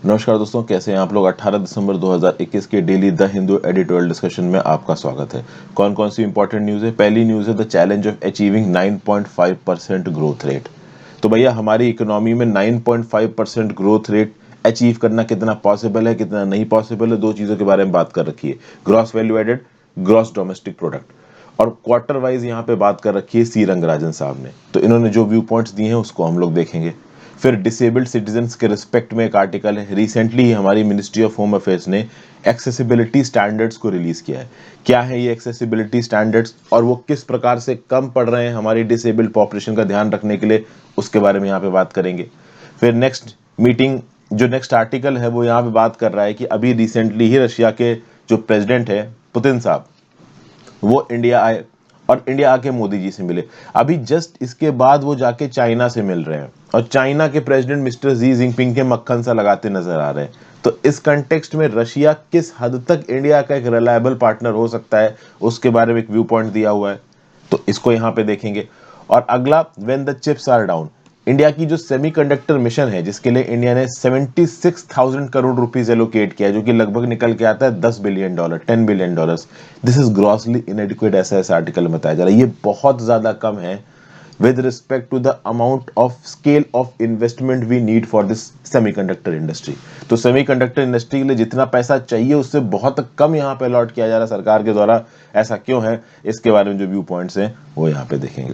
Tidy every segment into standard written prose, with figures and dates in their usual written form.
नमस्कार दोस्तों, कैसे हैं आप लोग। 18 दिसंबर 2021 के daily the Hindu editorial discussion में आपका स्वागत है। कौन कौन सी इंपॉर्टेंट न्यूज़ है। पहली न्यूज़ है the challenge of achieving 9.5% growth rate. तो भैया हमारी इकोनॉमी में 9.5% ग्रोथ रेट अचीव करना कितना पॉसिबल है, कितना नहीं पॉसिबल है, दो चीज़ों के बारे में बात कर रखी है। Gross value added, gross domestic product. और क्वार्टर वाइज यहाँ पे बात कर रखी है सी रंगराजन साहब ने। तो इन्होंने जो व्यू पॉइंट्स दिए हैं उसको हम लोग देखेंगे। फिर डिसेबल्ड सिटीजन्स के रिस्पेक्ट में एक आर्टिकल है। रिसेंटली ही हमारी मिनिस्ट्री ऑफ होम अफेयर्स ने एक्सेसिबिलिटी स्टैंडर्ड्स को रिलीज किया है। क्या है ये एक्सेसिबिलिटी स्टैंडर्ड्स और वो किस प्रकार से कम पड़ रहे हैं हमारी डिसेबल्ड पॉपुलेशन का ध्यान रखने के लिए, उसके बारे में यहाँ पे बात करेंगे। फिर नेक्स्ट आर्टिकल है वो यहाँ पे बात कर रहा है कि अभी रिसेंटली ही रशिया के जो प्रेसिडेंट है पुतिन साहब, वो इंडिया आए और इंडिया आके मोदी जी से मिले। अभी जस्ट इसके बाद वो जाके चाइना से मिल रहे हैं और चाइना के प्रेसिडेंट मिस्टर जी जिनपिंग के मक्खन सा लगाते नजर आ रहे हैं। तो इस कंटेक्स्ट में रशिया किस हद तक इंडिया का एक रिलायबल पार्टनर हो सकता है, उसके बारे में एक व्यू पॉइंट दिया हुआ है, तो इसको यहाँ पे देखेंगे। और अगला, when the chips are down, India की जो सेमीकंडक्टर मिशन है जिसके लिए इंडिया ने 76,000 करोड़ रुपीस एलोकेट किया है, जो कि लगभग निकल के आता है $10 billion, $10 billion. This is grossly इनएडिक्वेट, ऐसा इस आर्टिकल में बताया जा रहा है। ये बहुत ज्यादा कम है with respect to the amount of scale of investment we need for this semiconductor industry। तो सेमीकंडक्टर इंडस्ट्री के लिए जितना पैसा चाहिए उससे बहुत कम यहाँ पे अलॉट किया जा रहा है सरकार के द्वारा। ऐसा क्यों है, इसके बारे में जो व्यू पॉइंट्स हैं वो यहाँ पे देखेंगे।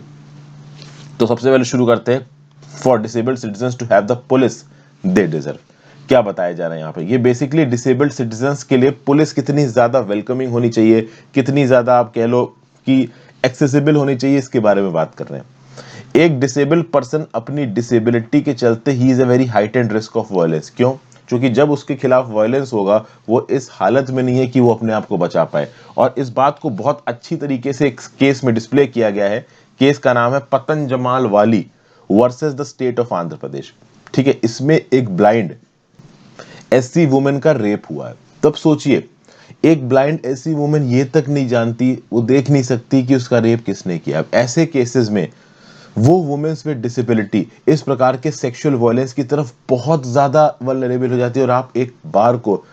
तो सबसे पहले शुरू करते हैं, for disabled citizens to have the police they deserve. क्या बताया जा रहा है यहाँ पे, ये बेसिकली डिसेबल्ड सिटीजन्स के लिए पुलिस कितनी ज्यादा वेलकमिंग होनी चाहिए, कितनी ज्यादा आप कह लो कि एक्सेसिबल होनी चाहिए, इसके बारे में बात कर रहे हैं। एक डिसेबल्ड पर्सन अपनी डिसेबिलिटी के चलते he is a very heightened risk of violence. क्यों? क्योंकि जब उसके खिलाफ वायलेंस होगा वो इस हालत में नहीं है कि वो अपने आप को बचा पाए। और इस बात को बहुत अच्छी तरीके से एक केस में डिस्प्ले किया गया है। केस का नाम है पतंजमाल वाली versus the state of Andhra Pradesh. ठीक है, इसमें एक ब्लाइंड एससी वुमेन का रेप हुआ है। तब सोचिए, एक ब्लाइंड एससी वुमेन ये तक नहीं जानती, वो देख नहीं सकती कि उसका रेप किसने किया। अब ऐसे केसेस में वो वुमेन्स विद डिसेबिलिटी इस प्रकार के सेक्सुअल वायलेंस की तरफ बहुत ज्यादा वल्नरेबल हो जाती है। और आप एक बार को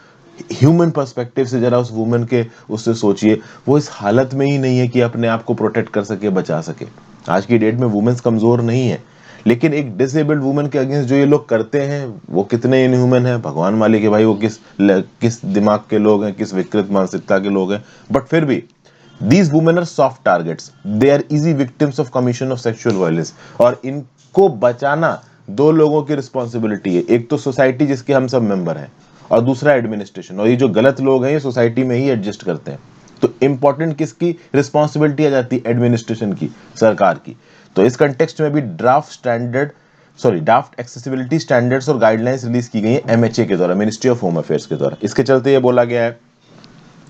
ह्यूमन पर्सपेक्टिव से जरा उस वुमेन के उससे सोचिए, वो इस हालत में ही नहीं है कि अपने आप को प्रोटेक्ट कर सके, बचा सके। आज की डेट में वुमेन्स कमजोर नहीं है, लेकिन एक डिसेबल्ड वुमेन के अगेंस्ट जो ये लोग करते हैं वो कितने इनह्यूमन है, भगवान मालिक है भाई। वो किस दिमाग के लोग हैं, किस विकृत मानसिकता के लोग हैं। बट फिर भी These women are soft targets. They are easy victims of commission of sexual violence। और इनको बचाना दो लोगों की रिस्पॉन्सिबिलिटी है। एक तो सोसाइटी जिसके हम सब मेंबर हैं, और दूसरा एडमिनिस्ट्रेशन। और ये जो गलत लोग हैं ये सोसाइटी में ही एडजस्ट करते हैं। तो इंपॉर्टेंट किसकी रिस्पॉन्सिबिलिटी आ जाती है? एडमिनिस्ट्रेशन की, सरकार की। तो इस कंटेक्स्ट में भी ड्राफ्ट एक्सेसिबिलिटी स्टैंडर्ड्स और गाइडलाइंस रिलीज की गई है एमएचए के द्वारा, मिनिस्ट्री ऑफ होम अफेयर्स के द्वारा। इसके चलते ये बोला गया है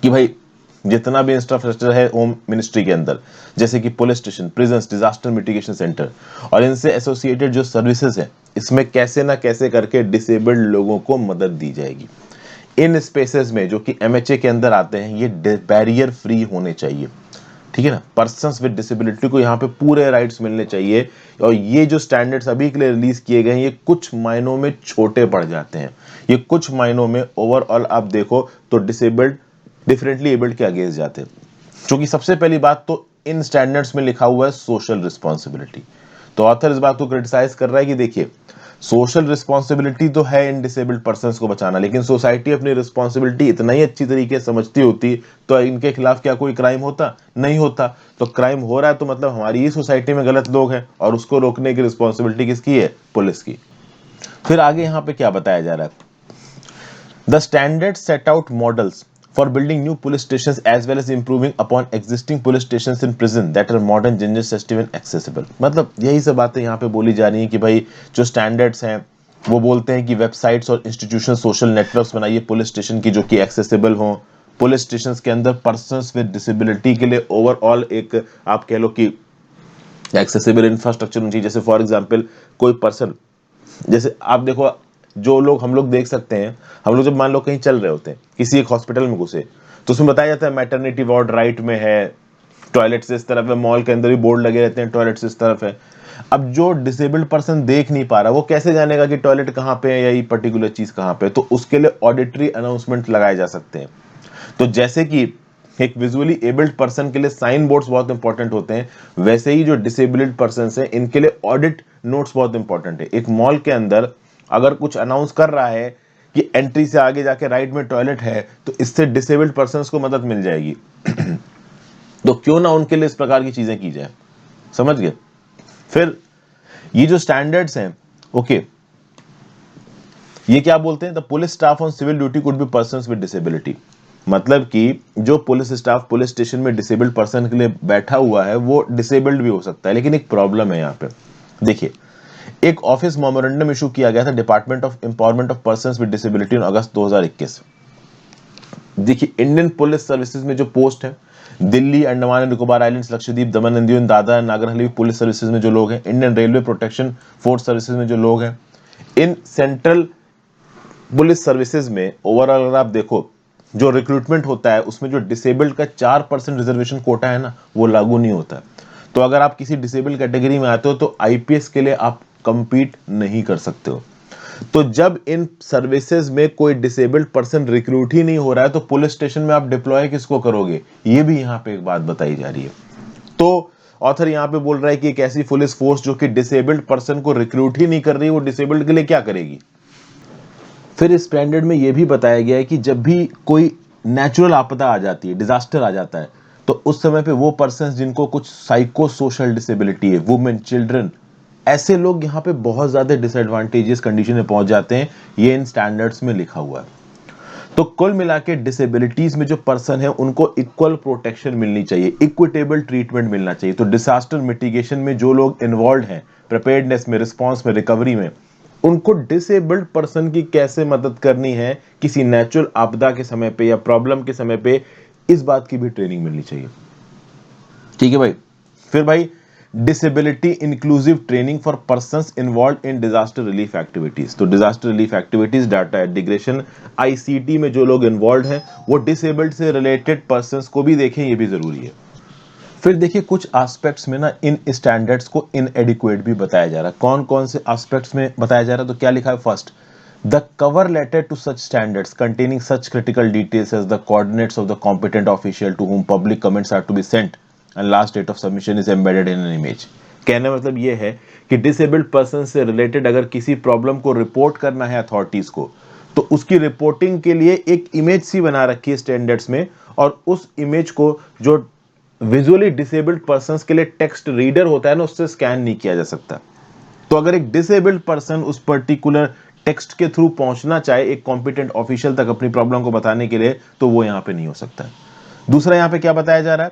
कि भाई जितना भी इंफ्रास्ट्रक्चर है होम मिनिस्ट्री के अंदर, जैसे कि police station, prisons, disaster mitigation centre और इनसे एसोसिएटेड जो सर्विसेज है, इसमें कैसे ना कैसे करके डिसेबल्ड लोगों को मदद दी जाएगी। इन स्पेसेस में जो कि एमएचए के अंदर आते हैं, ये बैरियर फ्री होने चाहिए। ठीक है ना, पर्सन्स विद डिसेबिलिटी को यहाँ पे पूरे राइट्स मिलने चाहिए। और ये जो स्टैंडर्ड्स अभी के लिए रिलीज किए गए हैं, ये कुछ मायनों में छोटे पड़ जाते हैं। ये कुछ मायनों में ओवरऑल आप देखो तो डिसेबल्ड डिफरेंटली एबल्ड के अगेंस्ट जाते हैं। क्योंकि सबसे पहली बात तो इन स्टैंडर्ड्स में लिखा हुआ है सोशल रिस्पॉन्सिबिलिटी। तो ऑथर इस बात को क्रिटिसाइज कर रहा है कि देखिए, सोशल रिस्पॉन्सिबिलिटी तो है इन डिसेबल्ड पर्सन्स को बचाना, लेकिन सोसाइटी अपनी रिस्पॉन्सिबिलिटी इतना ही अच्छी तरीके से समझती होती तो इनके खिलाफ क्या कोई क्राइम होता? नहीं होता। तो क्राइम हो रहा है तो मतलब हमारी ही सोसाइटी में गलत लोग हैं, और उसको रोकने की रिस्पॉन्सिबिलिटी किसकी है? पुलिस की। फिर आगे यहाँ पे क्या बताया जा रहा है? The standard set out models for building new police stations as well as improving upon existing police stations in prison that are modern, gender sensitive and accessible। मतलब यही सब बातें यहाँ पे बोली जा रही हैं कि भाई जो स्टैंडर्ड्स हैं वो बोलते हैं कि वेबसाइट्स और इंस्टीट्यूशन, सोशल नेटवर्क्स बनाइए पुलिस स्टेशन की जो कि एक्सेसिबल हों। पुलिस स्टेशन के अंदर पर्सन्स विद डिसेबिलिटी के लिए ओवरऑल एक आप कह लो कि एक्सेसिबल इंफ्रास्ट्रक्चर होनी चाहिए। जैसे फॉर एग्जाम्पल कोई पर्सन, जैसे आप देखो, जो लोग हम लोग देख सकते हैं, हम लोग जब मान लो कहीं चल रहे होते हैं, किसी एक हॉस्पिटल में घुसे, तो उसमें बताया जाता है मैटरनिटी वार्ड राइट में है, टॉयलेट्स इस तरफ है, मॉल के अंदर भी बोर्ड लगे रहते हैं टॉयलेट्स इस तरफ है। अब जो डिसेबल्ड पर्सन देख नहीं पा रहा, वो कैसे जानेगा कि टॉयलेट कहाँ पे है या ये पर्टिकुलर चीज कहाँ पे है? तो उसके लिए ऑडिटरी अनाउंसमेंट लगाए जा सकते हैं। तो जैसे कि एक विजुअली एबल्ड पर्सन के लिए साइन बोर्ड्स बहुत इंपॉर्टेंट होते हैं, वैसे ही जो डिसेबल्ड पर्सन हैं इनके लिए ऑडिट नोट्स बहुत इंपॉर्टेंट है। एक मॉल के अंदर अगर कुछ अनाउंस कर रहा है कि एंट्री से आगे जाके राइट में टॉयलेट है, तो इससे डिसेबल्ड पर्सन को मदद मिल जाएगी। तो क्यों ना उनके लिए इस प्रकार की चीजें की जाए, समझ गए? फिर ये जो स्टैंडर्ड्स हैं, ओके, ये क्या बोलते हैं? The police staff on civil duty could be persons with disability. मतलब कि जो पुलिस स्टाफ पुलिस स्टेशन में डिसेबल्ड पर्सन के लिए बैठा हुआ है वो डिसेबल्ड भी हो सकता है। लेकिन एक प्रॉब्लम है यहाँ पे, देखिए, एक ऑफिस मेमोरेंडम इशू किया गया था department of empowerment of persons with disability in August 2021। देखिए, इंडियन पुलिस सर्विसेज में जो पोस्ट है, Delhi, Andaman and Nicobar islands, Lakshadweep, Daman and Diu, Dadra Nagar Haveli police services में जो लोग हैं, Indian railway protection force services में जो लोग हैं, इन सेंट्रल पुलिस सर्विसेज में ओवरऑल अगर आप देखो जो रिक्रूटमेंट होता है उसमें जो डिसेबल्ड का 4% रिजर्वेशन कोटा है ना, वो लागू नहीं होता है। तो अगर आप किसी डिसेबल्ड कैटेगरी में आते हो तो आईपीएस के लिए आप कंपीट नहीं कर सकते हो। तो जब इन सर्विसेज में कोई डिसेबल्ड पर्सन रिक्रूट ही नहीं हो रहा है तो पुलिस स्टेशन में आप डिप्लॉय किसको करोगे? ये भी यहाँ पे एक बात बताई जा रही है। तो ऑथर यहाँ पे बोल रहा है कि एक ऐसी पुलिस फोर्स जो कि डिसेबल्ड पर्सन को रिक्रूट ही नहीं कर रही, वो डिसेबल्ड के लिए क्या करेगी? फिर इस स्टैंडर्ड में यह भी बताया गया है कि जब भी कोई नेचुरल आपदा आ जाती है, डिजास्टर आ जाता है, तो उस समय पे वो पर्सन जिनको कुछ साइको सोशल डिसेबिलिटी है, वुमेन, चिल्ड्रन, ऐसे लोग यहाँ पे बहुत ज्यादा डिसएडवांटेजियस कंडीशन में पहुंच जाते हैं। ये इन स्टैंडर्ड्स में लिखा हुआ है। तो कुल मिला के डिसेबिलिटीज में जो पर्सन है उनको इक्वल प्रोटेक्शन मिलनी चाहिए, इक्विटेबल ट्रीटमेंट मिलना चाहिए। तो डिजास्टर मिटिगेशन में जो लोग इन्वॉल्व हैं, प्रिपेयर्डनेस में, रिस्पॉन्स में, रिकवरी में, उनको डिसेबल्ड पर्सन की कैसे मदद करनी है किसी नेचुरल आपदा के समय पे या प्रॉब्लम के समय पे, इस बात की भी ट्रेनिंग मिलनी चाहिए। ठीक है भाई। फिर भाई, disability inclusive training for persons involve in disaster relief activities. तो disaster relief activities, data integration, ICT में जो लोग इन्वॉल्व हैं वो डिसेबल्ड से रिलेटेड पर्संस को भी देखें, ये भी जरूरी है। फिर देखिए, कुछ एस्पेक्ट्स में ना इन स्टैंडर्ड्स को इनएडिक्वेट भी बताया जा रहा है। कौन कौन से एस्पेक्ट्स में बताया जा रहा है? तो क्या लिखा है? First, the cover letter to such standards containing such critical details as the coordinates of the competent official to whom public comments are to be sent and last date of submission is embedded in an image. कहने मतलब ये है कि disabled person से related अगर किसी problem को report करना है अथॉरिटीज को, तो उसकी रिपोर्टिंग के लिए एक इमेज सी बना रखी है स्टैंडर्ड्स में, और उस इमेज को जो विजुअली डिसेबल्ड पर्संस के लिए टेक्स्ट रीडर होता है ना, उससे स्कैन नहीं किया जा सकता। तो अगर एक डिसेबल्ड पर्सन उस पर्टिकुलर टेक्स्ट के थ्रू पहुंचना चाहे एक कॉम्पिटेंट ऑफिशियल तक अपनी प्रॉब्लम को बताने के लिए, तो वो यहां पे नहीं हो सकता है। दूसरा यहां पे क्या बताया जा रहा है,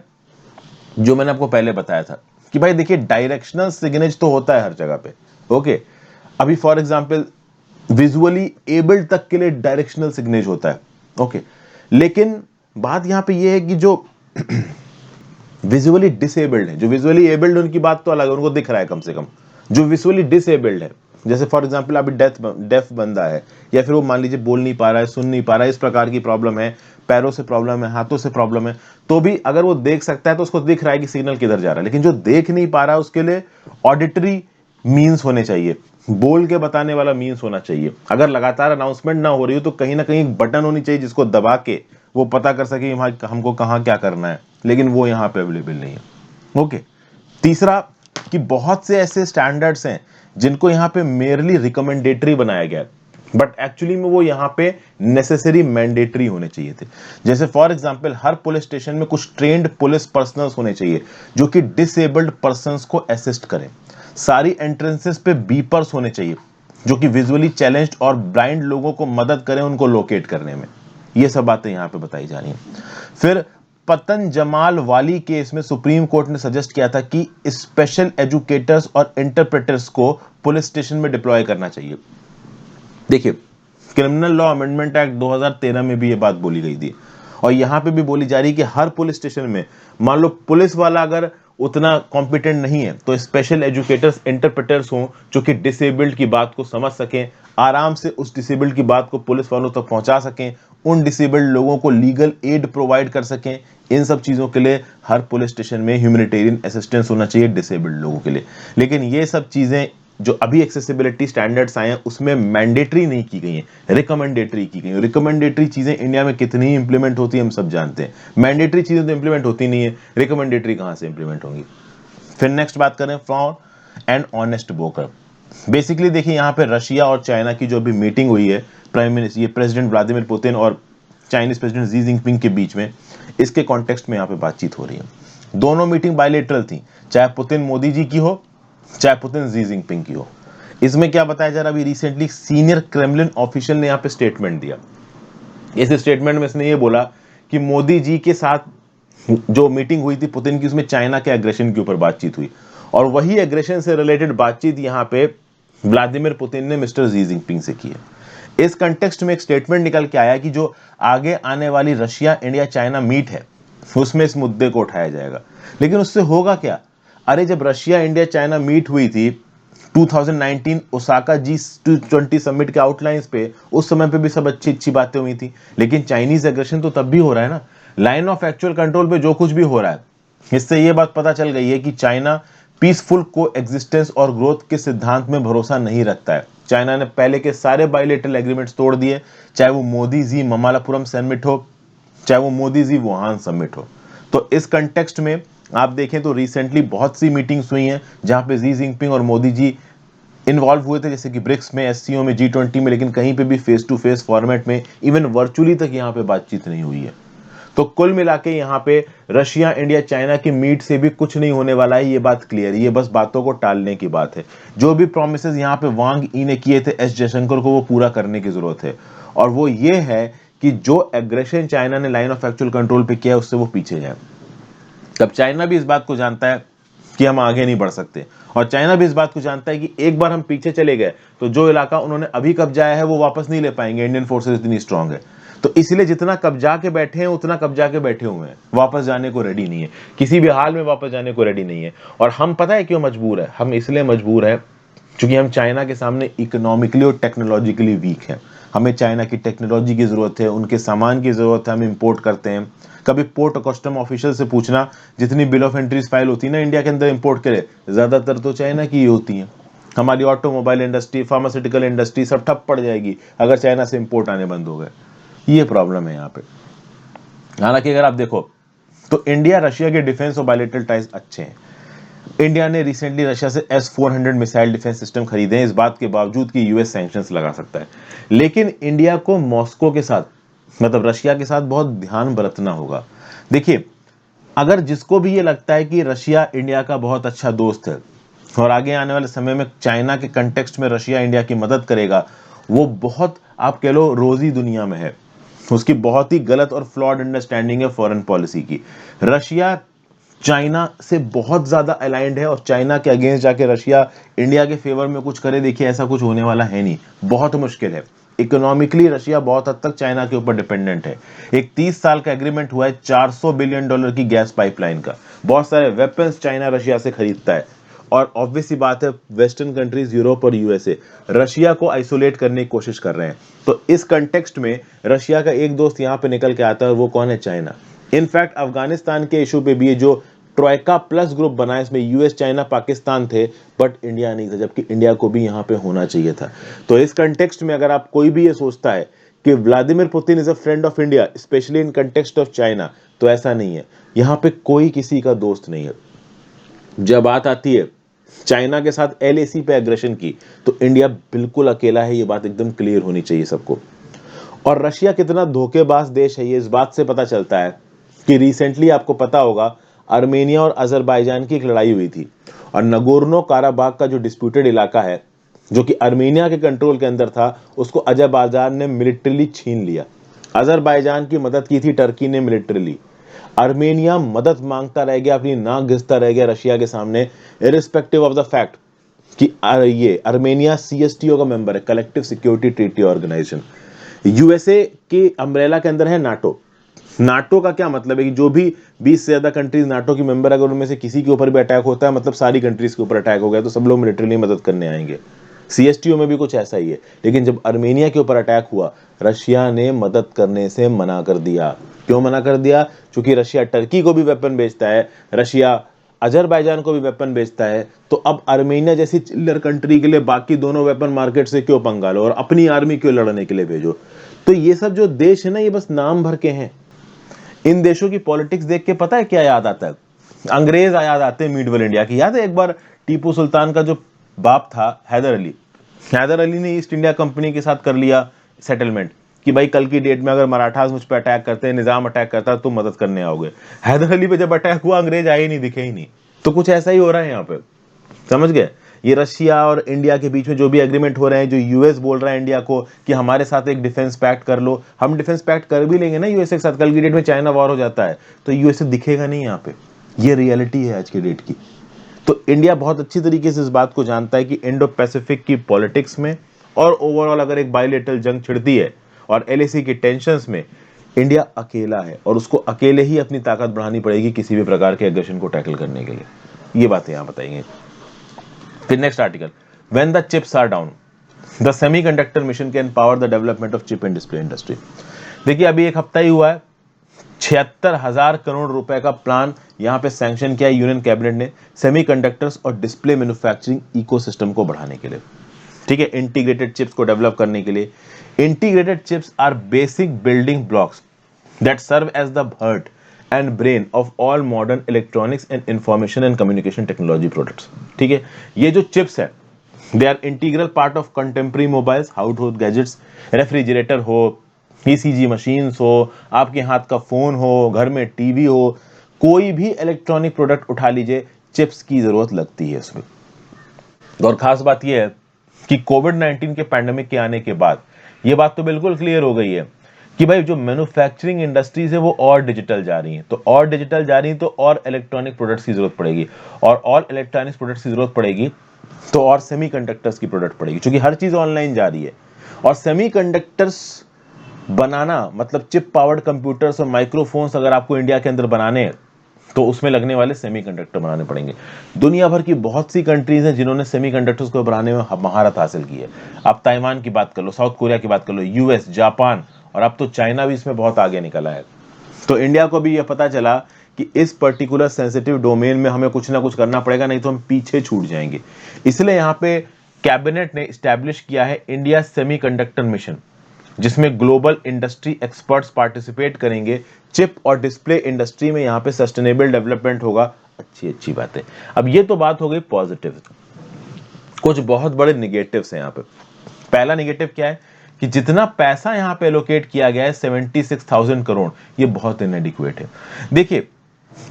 जो मैंने आपको पहले बताया था कि भाई देखिए, डायरेक्शनल सिग्नेज तो होता है हर जगह पे, ओके। अभी फॉर एग्जांपल विजुअली एबल्ड तक के लिए डायरेक्शनल सिग्नेज होता है, ओके। लेकिन बात यहां पे ये है कि जो विजुअली डिसेबल्ड है, जो विजुअली एबल्ड उनकी बात तो अलग है, उनको दिख रहा है कम से कम। जो विजुअली डिसेबल्ड है, जैसे फॉर एग्जांपल अभी डेफ बंदा है, या फिर वो मान लीजिए बोल नहीं पा रहा है, सुन नहीं पा रहा है, इस प्रकार की प्रॉब्लम है, पैरों से प्रॉब्लम है, हाथों से प्रॉब्लम है, तो भी अगर वो देख सकता है तो उसको दिख रहा है कि सिग्नल किधर जा रहा है। लेकिन जो देख नहीं पा रहा है उसके लिए ऑडिटरी मीन्स होने चाहिए, बोल के बताने वाला मीन्स होना चाहिए। अगर लगातार अनाउंसमेंट ना हो रही हो तो कहीं ना कहीं एक बटन होनी चाहिए जिसको दबा के वो पता कर सके हमको कहाँ क्या करना है, लेकिन वो यहाँ पे अवेलेबल नहीं है, ओके। तीसरा, कि बहुत से ऐसे स्टैंडर्ड्स हैं जिनको यहाँ पे मेयरली रिकमेंडेटरी बनाया गया है, बट एक्चुअली में वो यहाँ पे नेसेसरी मैंडेटरी होने चाहिए थे। जैसे for example her police station में कुछ ट्रेंड पुलिस पर्सनल्स होने चाहिए जो कि डिसेबल्ड पर्सन्स को असिस्ट करें। सारी एंट्रेंसेस पे बीपर्स होने चाहिए जो कि विजुअली चैलेंज्ड और ब्लाइंड लोगों को मदद करें उनको लोकेट करने में। ये सब बातें यहाँ पे बताई जा रही हैं। फिर पतन जमाल वाली केस में सुप्रीम कोर्ट ने सजेस्ट किया था कि स्पेशल एजुकेटर्स और इंटरप्रेटर्स को पुलिस स्टेशन में डिप्लॉय करना चाहिए। देखिए, क्रिमिनल लॉ अमेंडमेंट एक्ट 2013 में भी ये बात बोली गई थी, और यहां पे भी बोली जा रही है कि हर पुलिस स्टेशन में मान लो पुलिस वाला अगर उतना कॉम्पिटेंट नहीं है, तो स्पेशल एजुकेटर्स, इंटरप्रेटर्स हों जो कि डिसेबल्ड की बात को समझ सकें, आराम से उस डिसेबल्ड की बात को पुलिस वालों तक पहुंचा सकें, उन डिसेबल्ड लोगों को लीगल एड प्रोवाइड कर सकें। इन सब चीज़ों के लिए हर पुलिस स्टेशन में ह्यूमैनिटेरियन असिस्टेंस होना चाहिए डिसेबल्ड लोगों के लिए। लेकिन ये सब चीज़ें जो अभी एक्सेसिबिलिटी स्टैंडर्ड्स आए हैं उसमें मैंडेटरी नहीं की गई हैं, रिकमेंडेटरी की गई हैं। रिकमेंडेटरी चीज़ें इंडिया में कितनी इंप्लीमेंट होती है हम सब जानते हैं, मैंडेटरी चीज़ें तो इंप्लीमेंट होती नहीं है, रिकमेंडेटरी कहाँ से इंप्लीमेंट होंगी। फिर नेक्स्ट बात करें, fraud and honest broker. Basically देखिए यहाँ पे रशिया और चाइना की जो अभी मीटिंग हुई है, प्राइम मिनिस्टर ये प्रेसिडेंट व्लादिमीर पुतिन और चाइनीज प्रेसिडेंट जी जिनपिंग के बीच में, इसके कॉन्टेक्स्ट में यहाँ पे बातचीत हो रही है। दोनों मीटिंग बायलेटरल थी, चाहे पुतिन मोदी जी की हो चाहे पुतिन जी जिनपिंग की हो। इसमें क्या बताया जा रहा है, अभी रिसेंटली सीनियर क्रेमलिन ऑफिशियल ने यहाँ पे स्टेटमेंट दिया। इस स्टेटमेंट में इसने ये बोला कि मोदी जी के साथ जो मीटिंग हुई थी पुतिन की, उसमें चाइना के एग्रेशन के ऊपर बातचीत हुई, और वही एग्रेशन से रिलेटेड बातचीत यहाँ पे व्लादिमीर पुतिन ने मिस्टर जी जिनपिंग से की है। इस कंटेक्स्ट में एक स्टेटमेंट निकल के आया कि जो आगे आने वाली रशिया इंडिया चाइना मीट है उसमें इस मुद्दे को उठाया जाएगा। लेकिन उससे होगा क्या? अरे जब रशिया इंडिया चाइना मीट हुई थी 2019 ओसाका G20 समिट के आउटलाइंस पे, उस समय पे भी सब अच्छी अच्छी बातें हुई थी, लेकिन चाइनीज एग्रेशन तो तब भी हो रहा है ना। लाइन ऑफ एक्चुअल कंट्रोल पे जो कुछ भी हो रहा है, इससे ये बात पता चल गई है कि चाइना पीसफुल को एग्जिस्टेंस और ग्रोथ के सिद्धांत में भरोसा नहीं रखता है। चाइना ने पहले के सारे बायलेटरल एग्रीमेंट्स तोड़ दिए, चाहे वो मोदी जी ममालापुरम समिट हो, चाहे वो मोदी जी वुहान समिट हो। तो इस कंटेक्स्ट में आप देखें तो रिसेंटली बहुत सी मीटिंग्स हुई हैं जहां पे जी जिनपिंग और मोदी जी इन्वॉल्व हुए थे, जैसे कि ब्रिक्स में, एससीओ में, G20 में, लेकिन कहीं पे भी फेस टू फेस फॉर्मेट में, इवन वर्चुअली तक यहाँ पे बातचीत नहीं हुई है। तो कुल मिला के यहाँ पे रशिया इंडिया चाइना की मीट से भी कुछ नहीं होने वाला है, ये बात क्लियर है। ये बस बातों को टालने की बात है। जो भी प्रोमिसेस यहाँ पे वांग ई ने किए थे एस जयशंकर को, वो पूरा करने की जरूरत है। और वो ये है कि जो एग्रेशन चाइना ने लाइन ऑफ एक्चुअल कंट्रोल पे किया है उससे वो पीछे जाए। तब चाइना भी इस बात को जानता है कि हम आगे नहीं बढ़ सकते, और चाइना भी इस बात को जानता है कि एक बार हम पीछे चले गए तो जो इलाका उन्होंने अभी कब्जाया है वो वापस नहीं ले पाएंगे। इंडियन फोर्सेस इतनी स्ट्रांग है, तो इसलिए जितना कब्जा के बैठे हैं उतना कब्जा के बैठे हुए हैं, वापस जाने को रेडी नहीं है, किसी भी हाल में वापस जाने को रेडी नहीं है। और हम पता है क्यों मजबूर है? हम इसलिए मजबूर है क्योंकि हम चाइना के सामने इकोनॉमिकली और टेक्नोलॉजिकली वीक हैं। हमें चाइना की टेक्नोलॉजी की जरूरत है, उनके सामान की जरूरत है, हम इंपोर्ट करते हैं। कभी पोर्ट कस्टम ऑफिसर से पूछना, जितनी बिल ऑफ एंट्रीज फाइल होती है ना इंडिया के अंदर इंपोर्ट करे, ज्यादातर तो चाइना की ही होती है। हमारी ऑटोमोबाइल इंडस्ट्री, फार्मास्यूटिकल इंडस्ट्री सब ठप पड़ जाएगी अगर चाइना से इंपोर्ट आने बंद हो गए। ये प्रॉब्लम है यहाँ पे। हालांकि अगर आप देखो तो इंडिया रशिया के डिफेंस और बायलेटरल टाइज अच्छे हैं। इंडिया ने रिसेंटली रशिया से S-400 मिसाइल डिफेंस सिस्टम खरीदे हैं, इस बात के बावजूद कि यूएस सैंक्शंस लगा सकता है। लेकिन इंडिया को मॉस्को के साथ, मतलब रशिया के साथ बहुत ध्यान बरतना होगा। देखिए, अगर जिसको भी ये लगता है कि रशिया इंडिया का बहुत अच्छा दोस्त है और आगे आने वाले समय में चाइना के कंटेक्स्ट में रशिया इंडिया की मदद करेगा, वो बहुत, आप कह लो, रोजी दुनिया में है। उसकी बहुत ही गलत और फ्लॉड अंडरस्टैंडिंग है फॉरेन पॉलिसी की। रशिया चाइना से बहुत ज्यादा अलाइंड है, और चाइना के अगेंस्ट जाके रशिया इंडिया के फेवर में कुछ करे, देखिए ऐसा कुछ होने वाला है नहीं, बहुत मुश्किल है। इकोनॉमिकली रशिया बहुत हद तक चाइना के ऊपर डिपेंडेंट है। एक 30 साल का एग्रीमेंट हुआ है $400 बिलियन की गैस पाइपलाइन का। बहुत सारे वेपन्स चाइना रशिया से खरीदता है, और ऑब्वियस सी बात है वेस्टर्न कंट्रीज, यूरोप और यूएसए रशिया को आइसोलेट करने की कोशिश कर रहे हैं। तो इस कंटेक्स्ट में रशिया का एक दोस्त यहां पे निकल के आता है, और वो कौन है? चाइना। इनफैक्ट अफगानिस्तान के इशू पे भी ये जो ट्रोइका प्लस ग्रुप बना है, इसमें यूएस, चाइना, पाकिस्तान थे, बट इंडिया नहीं था, जबकि इंडिया को भी यहाँ पे होना चाहिए था। तो इस कंटेक्स्ट में अगर आप कोई भी ये सोचता है कि Vladimir Putin is a friend of India, specially in context of China, तो ऐसा नहीं है। यहाँ पे कोई किसी का दोस्त नहीं है। जब बात आती है चाइना के साथ LAC पे एग्रेशन की, तो इंडिया बिल्कुल अकेला है, ये बात एकदम क्लियर होनी चाहिए सबको। और रशिया कितना धोखेबाज देश है, ये इस बात से पता चलता है कि रिसेंटली आपको पता होगा आर्मेनिया और अजरबैजान की एक लड़ाई हुई थी, और नगोर्नो काराबाग का जो डिस्प्यूटेड इलाका है, जो कि आर्मेनिया के कंट्रोल के अंदर था, उसको अजरबैजान ने मिलिट्रीली छीन लिया। अजरबैजान की मदद की थी टर्की ने मिलिट्रीली। आर्मेनिया मदद मांगता रह गया, अपनी नाक घिसता रह गया रशिया के सामने, इरिस्पेक्टिव ऑफ द फैक्ट कि ये आर्मेनिया CSTO का मेंबर है, collective security treaty organisation. USA के अम्ब्रेला के अंदर है नाटो। नाटो का क्या मतलब है कि जो भी 20 से ज्यादा कंट्रीज नाटो की मेंबर, अगर उनमें से किसी के ऊपर भी अटैक होता है, मतलब सारी कंट्रीज के ऊपर अटैक हो गया, तो सब लोग मिलिट्रीली मदद करने आएंगे। सीएसटीओ में भी कुछ ऐसा ही है। लेकिन जब अर्मेनिया के ऊपर अटैक हुआ, रशिया ने मदद करने से मना कर दिया। क्यों मना कर दिया? क्योंकि रशिया टर्की को भी वेपन बेचता है, रशिया अजरबैजान को भी वेपन बेचता है। तो अब अर्मेनिया जैसी चिल्लर कंट्री के लिए बाकी दोनों वेपन मार्केट से क्यों पंगा लो और अपनी आर्मी क्यों लड़ने के लिए भेजो? तो ये सब जो देश है ना, ये बस नाम भर के हैं। इन देशों की पॉलिटिक्स देख के पता है क्या याद आता है? अंग्रेज याद आते हैं मिडवल इंडिया की। याद है एक बार टीपू सुल्तान का जो बाप था हैदर अली, हैदर अली ने ईस्ट इंडिया कंपनी के साथ कर लिया सेटलमेंट कि भाई कल की डेट में अगर मराठास मुझ पर अटैक करते हैं, निजाम अटैक करता है, तुम मदद करने आओगे। हैदर अली पे जब अटैक हुआ, अंग्रेज आए ही नहीं, दिखे ही नहीं। तो कुछ ऐसा ही हो रहा है यहाँ पे, समझ गए? ये रशिया और इंडिया के बीच में जो भी एग्रीमेंट हो रहे हैं, जो यूएस बोल रहा है इंडिया को कि हमारे साथ एक डिफेंस पैक्ट कर लो, हम डिफेंस पैक्ट कर भी लेंगे ना यूएसए के साथ। कल की डेट में चाइना वॉर हो जाता है तो यूएसए दिखेगा नहीं यहाँ पे। ये रियलिटी है आज की डेट की। तो इंडिया बहुत अच्छी तरीके से इस बात को जानता है कि इंडो पैसिफिक की पॉलिटिक्स में और ओवरऑल अगर एक बायलेटरल जंग छिड़ती है और एलएसी की टेंशंस में, इंडिया अकेला है और उसको अकेले ही अपनी ताकत बढ़ानी पड़ेगी किसी भी प्रकार के एग्रेशन को टैकल करने के लिए। ये बातें यहां बताएंगे। फिर next article, when the chips are down the semiconductor mission can power the development of chip and display industry. देखिए अभी एक हफ्ता ही हुआ है, 76,000 करोड़ रुपए का प्लान यहां पे सैंक्शन किया है यूनियन कैबिनेट ने सेमीकंडक्टर्स और डिस्प्ले मैन्युफैक्चरिंग इकोसिस्टम को बढ़ाने के लिए। ठीक है, इंटीग्रेटेड चिप्स को डेवलप करने के लिए। Integrated chips are basic building blocks that serve as the heart and brain of all modern electronics and information and communication technology products. ठीक है, ये जो चिप्स है they are integral part of contemporary mobiles, household gadgets, refrigerator हो, ECG machines हो, आपके हाथ का फोन हो, घर में टीवी हो, कोई भी इलेक्ट्रॉनिक प्रोडक्ट उठा लीजिए, चिप्स की जरूरत लगती है इसमें। और खास बात यह है कि कोविड-19 के पैंडेमिक के आने के बाद यह बात तो बिल्कुल क्लियर हो गई है कि भाई जो मैन्युफैक्चरिंग इंडस्ट्रीज है वो और डिजिटल जा रही हैं। तो और डिजिटल जा रही हैं तो और इलेक्ट्रॉनिक प्रोडक्ट्स की जरूरत पड़ेगी, और इलेक्ट्रॉनिक प्रोडक्ट्स की जरूरत पड़ेगी तो और सेमीकंडक्टर्स की प्रोडक्ट पड़ेगी, क्योंकि हर चीज ऑनलाइन जा रही है। और सेमीकंडक्टर्स बनाना मतलब चिप पावर्ड कंप्यूटर्स और माइक्रोफोन्स अगर आपको इंडिया के अंदर बनाने हैं तो उसमें लगने वाले सेमीकंडक्टर बनाने पड़ेंगे। दुनिया भर की बहुत सी कंट्रीज हैं जिन्होंने सेमीकंडक्टर्स को बनाने में महारत हासिल की है। आप ताइवान की बात कर लो, साउथ कोरिया की बात कर लो, यूएस, जापान, और अब तो चाइना भी इसमें बहुत आगे निकला है। तो इंडिया को भी यह पता चला कि इस पर्टिकुलर सेंसिटिव डोमेन में हमें कुछ ना कुछ करना पड़ेगा, नहीं तो हम पीछे छूट जाएंगे। इसलिए यहां पे कैबिनेट ने स्टैब्लिश किया है इंडिया सेमीकंडक्टर मिशन, जिसमें ग्लोबल इंडस्ट्री एक्सपर्ट्स पार्टिसिपेट करेंगे। चिप और डिस्प्ले इंडस्ट्री में यहां पे सस्टेनेबल डेवलपमेंट होगा। अच्छी बात है। अब ये तो बात हो गई पॉजिटिव, कुछ बहुत बड़े निगेटिव्स हैं यहां पे। पहला निगेटिव क्या है कि जितना पैसा यहां पे एलोकेट किया गया है 76,000 करोड़, ये बहुत इनएडिक्वेट है। देखिए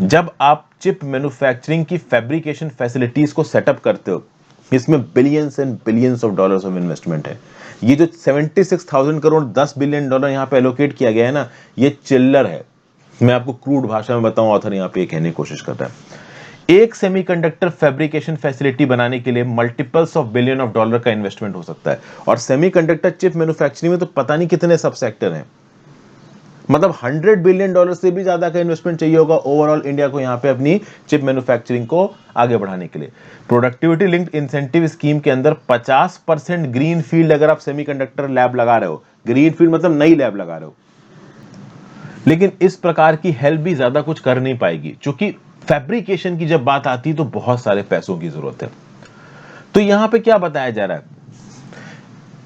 जब आप चिप मैन्युफैक्चरिंग की फैब्रिकेशन फैसिलिटीज को सेटअप करते हो, इसमें billions and billions of dollars of investment है। ये जो 76,000 करोड़, 10 बिलियन डॉलर यहां पे एलोकेट किया गया है ना, ये चिल्लर है। मैं आपको क्रूड भाषा में बताऊं, ऑथर यहां पे कहने की कोशिश कर रहा है एक सेमीकंडक्टर फैब्रिकेशन फैसिलिटी बनाने के लिए multiples of billion of dollar का इन्वेस्टमेंट हो सकता है। और सेमीकंडक्टर चिप मैन्युफैक्चरिंग में तो पता नहीं कितने सब सेक्टर हैं, मतलब 100 बिलियन डॉलर से भी ज्यादा का इन्वेस्टमेंट चाहिए होगा ओवरऑल इंडिया को यहां पे अपनी चिप मैन्युफैक्चरिंग को आगे बढ़ाने के लिए। प्रोडक्टिविटी लिंक्ड इंसेंटिव स्कीम के अंदर 50% ग्रीन फील्ड, अगर आप सेमीकंडक्टर लैब लगा रहे हो, ग्रीन फील्ड मतलब नई लैब लगा रहे हो, लेकिन इस प्रकार की हेल्प भी ज्यादा कुछ कर नहीं पाएगी, क्योंकि फैब्रिकेशन की जब बात आती है तो बहुत सारे पैसों की जरूरत है। तो यहां पे क्या बताया जा रहा है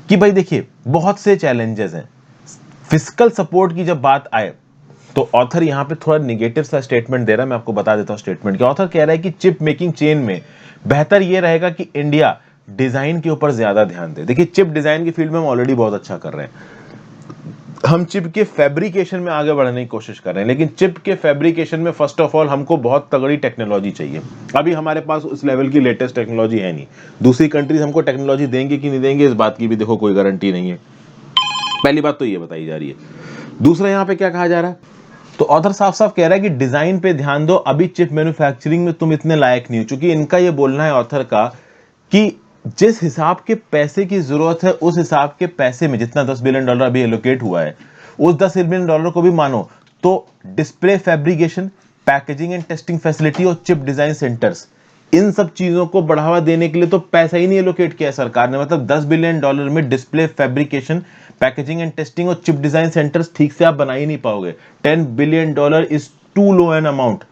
कि भाई देखिए बहुत से चैलेंजेस हैं। फिस्कल सपोर्ट की जब बात आए तो ऑथर यहां पे थोड़ा निगेटिव सा स्टेटमेंट दे रहा है। मैं आपको बता देता हूं स्टेटमेंट क्या। ऑथर कह रहा है कि चिप मेकिंग चेन में बेहतर यह रहेगा कि इंडिया डिजाइन के ऊपर ज्यादा ध्यान दे। देखिए चिप डिजाइन की फील्ड में हम ऑलरेडी बहुत अच्छा कर रहे हैं, हम चिप के फैब्रिकेशन में आगे बढ़ने की कोशिश कर रहे हैं, लेकिन चिप के फैब्रिकेशन में फर्स्ट ऑफ ऑल हमको बहुत तगड़ी टेक्नोलॉजी चाहिए। अभी हमारे पास उस लेवल की लेटेस्ट टेक्नोलॉजी है नहीं। दूसरी कंट्रीज हमको टेक्नोलॉजी देंगे कि नहीं देंगे, इस बात की भी देखो कोई गारंटी नहीं है। पहली बात तो ये बताई जा रही है। दूसरा यहाँ पे क्या कहा जा रहा है, तो ऑथर साफ साफ कह रहा है कि डिजाइन पे ध्यान दो, अभी चिप मैन्युफैक्चरिंग में तुम इतने लायक नहीं हो। चूंकि इनका ये बोलना है ऑथर का कि जिस हिसाब के पैसे की जरूरत है उस हिसाब के पैसे में जितना 10 बिलियन डॉलर अभी एलोकेट हुआ है, उस 10 बिलियन डॉलर को भी मानो तो display fabrication, packaging and testing facility और चिप डिजाइन सेंटर्स, इन सब चीजों को बढ़ावा देने के लिए तो पैसा ही नहीं एलोकेट किया सरकार ने। मतलब $10 बिलियन में display fabrication, packaging and testing और चिप डिजाइन सेंटर्स ठीक से आप बना ही नहीं पाओगे। $10 billion is too low an amount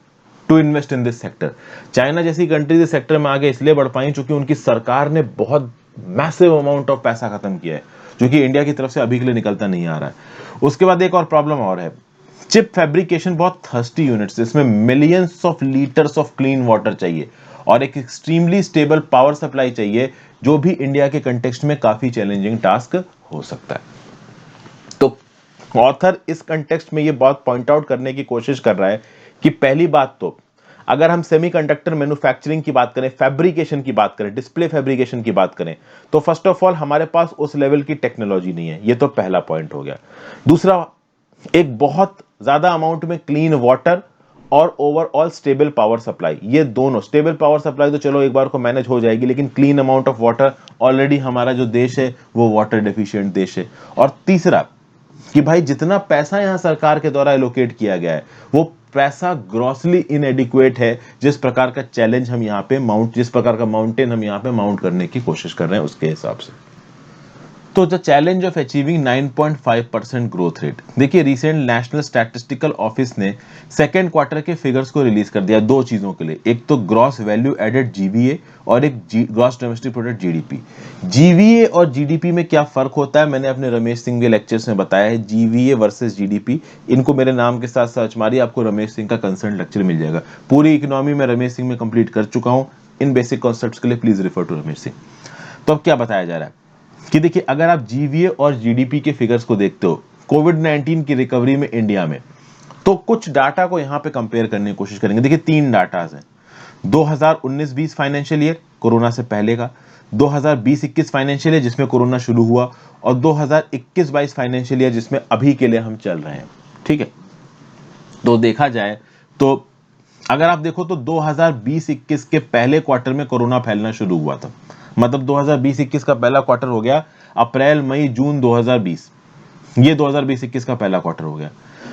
to invest in this sector. China जैसी कंट्रीज इस सेक्टर में आगे इसलिए बढ़ पाई क्योंकि उनकी सरकार ने बहुत मैसिव अमाउंट ऑफ पैसा खत्म किया है, जो कि इंडिया की तरफ से अभी के लिए निकलता नहीं आ रहा है। उसके बाद एक और प्रॉब्लम और है, चिप फैब्रिकेशन बहुत थर्स्टी यूनिट्स, इसमें millions of litres of clean water चाहिए और एक एक्सट्रीमली स्टेबल पावर सप्लाई चाहिए, जो भी इंडिया के कंटेक्स्ट में काफी चैलेंजिंग टास्क हो सकता है। तो ऑथर इस कंटेक्स्ट में ये बात पॉइंट आउट करने की कोशिश कर रहा है कि पहली बात तो अगर हम सेमीकंडक्टर मैन्युफैक्चरिंग की बात करें, फैब्रिकेशन की बात करें, डिस्प्ले फैब्रिकेशन की बात करें, तो फर्स्ट ऑफ ऑल हमारे पास उस लेवल की टेक्नोलॉजी नहीं है। ये तो पहला पॉइंट हो गया। दूसरा, एक बहुत ज्यादा अमाउंट में क्लीन वाटर और ओवरऑल स्टेबल पावर सप्लाई, ये दोनों, स्टेबल पावर सप्लाई तो चलो एक बार को मैनेज हो जाएगी, लेकिन clean amount of water, already हमारा जो देश है वो वाटर डेफिशिएंट देश है। और तीसरा कि भाई जितना पैसा यहां सरकार के द्वारा एलोकेट किया गया है वो पैसा ग्रॉसली इनएडिक्वेट है, जिस प्रकार का चैलेंज हम यहाँ पे माउंट, जिस प्रकार का माउंटेन हम यहाँ पे माउंट करने की कोशिश कर रहे हैं उसके हिसाब से। तो the challenge of achieving 9.5% growth rate, देखिए रिसेंट नेशनल स्टैटिस्टिकल ऑफिस ने सेकेंड क्वार्टर के फिगर्स को रिलीज कर दिया दो चीजों के लिए, एक तो ग्रॉस वैल्यू एडेड जीवीए और एक gross domestic product GDP. GVA और जीडीपी में क्या फर्क होता है मैंने अपने रमेश सिंह के लेक्चर्स में बताया है, जीवीए वर्सेस जीडीपी। इनको मेरे नाम के साथ सर्च मारिए, आपको रमेश सिंह का कंसर्न लेक्चर मिल जाएगा। पूरी इकोनॉमी में रमेश सिंह में कंप्लीट कर चुका हूं, इन बेसिक कॉन्सेप्ट्स के लिए please refer to Ramesh Singh. तो अब क्या बताया जा रहा है कि देखिए अगर आप जीवीए और जीडीपी के फिगर्स को देखते हो कोविड-19 की रिकवरी में इंडिया में, तो कुछ डाटा को यहां पे कंपेयर करने की कोशिश करेंगे। देखिए तीन डाटाज हैं, 2019-20 फाइनेंशियल ईयर कोरोना से पहले का, 2020-21 फाइनेंशियल ईयर जिसमें कोरोना शुरू हुआ, और 2021-22 फाइनेंशियल ईयर जिसमें अभी के लिए हम चल रहे हैं। ठीक है, तो देखा जाए तो अगर आप देखो तो 2020-21 के पहले क्वार्टर में कोरोना फैलना शुरू हुआ था। मतलब 2020-21 का पहला क्वार्टर हो गया अप्रैल मई जून 2020, ये 2020-21 का पहला क्वार्टर हो गया।